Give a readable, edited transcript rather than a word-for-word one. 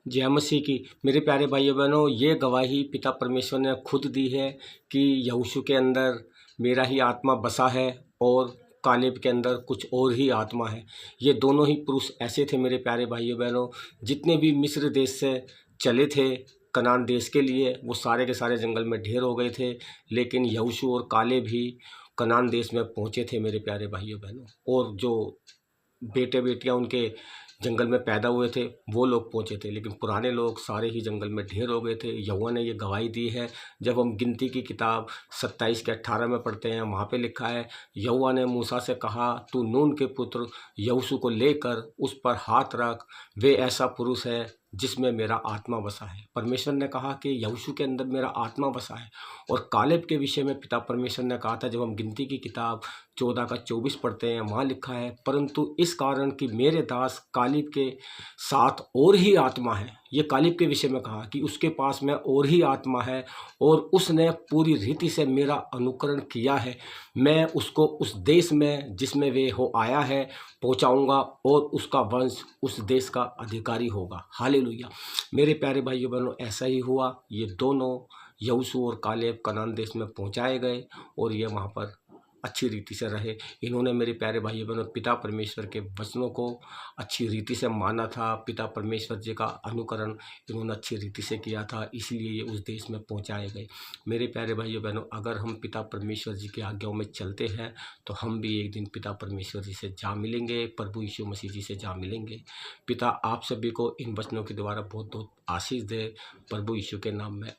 जय मसीह की। मेरे प्यारे भाइयों बहनों, ये गवाही पिता परमेश्वर ने खुद दी है कि यहोशू के अंदर मेरा ही आत्मा बसा है और कालेब के अंदर कुछ और ही आत्मा है। ये दोनों ही पुरुष ऐसे थे मेरे प्यारे भाइयों बहनों, जितने भी मिस्र देश से चले थे कनान देश के लिए, वो सारे के सारे जंगल में ढेर हो गए थे। लेकिन यहोशू और कालेब भी कनान देश में पहुँचे थे मेरे प्यारे भाइयों बहनों। और जो बेटे बेटियां उनके जंगल में पैदा हुए थे वो लोग पहुंचे थे, लेकिन पुराने लोग सारे ही जंगल में ढेर हो गए थे। यहोवा ने ये गवाही दी है। जब हम गिनती की किताब 27 के 18 में पढ़ते हैं, वहाँ पे लिखा है, यहोवा ने मूसा से कहा, तू नून के पुत्र यहोशू को लेकर उस पर हाथ रख, वे ऐसा पुरुष है जिसमें मेरा आत्मा बसा है। परमेश्वर ने कहा कि यहोशू के अंदर मेरा आत्मा बसा है। और कालेब के विषय में पिता परमेश्वर ने कहा था, जब हम गिनती की किताब 14 का 24 पढ़ते हैं, वहाँ लिखा है, परंतु इस कारण कि मेरे दास कालेब के साथ और ही आत्मा है। ये कालेब के विषय में कहा कि उसके पास में और ही आत्मा है और उसने पूरी रीति से मेरा अनुकरण किया है। मैं उसको उस देश में जिसमें वे हो आया है पहुंचाऊंगा और उसका वंश उस देश का अधिकारी होगा। हालेलुया। मेरे प्यारे भाइयों बहनों, ऐसा ही हुआ। ये दोनों यहोशू और कालेब कनान देश में पहुंचाए गए और ये वहाँ पर अच्छी रीति से रहे। इन्होंने मेरे प्यारे भाइयों बहनों पिता परमेश्वर के वचनों को अच्छी रीति से माना था। पिता परमेश्वर जी का अनुकरण इन्होंने अच्छी रीति से किया था, इसलिए ये उस देश में पहुंचाए गए। मेरे प्यारे भाइयों बहनों, अगर हम पिता परमेश्वर जी की आज्ञाओं में चलते हैं तो हम भी एक दिन पिता परमेश्वर जी से जा मिलेंगे, प्रभु यीशु मसीह जी से जा मिलेंगे। पिता आप सभी को इन वचनों के द्वारा बहुत बहुत आशीष दे, प्रभु यीशु के नाम में।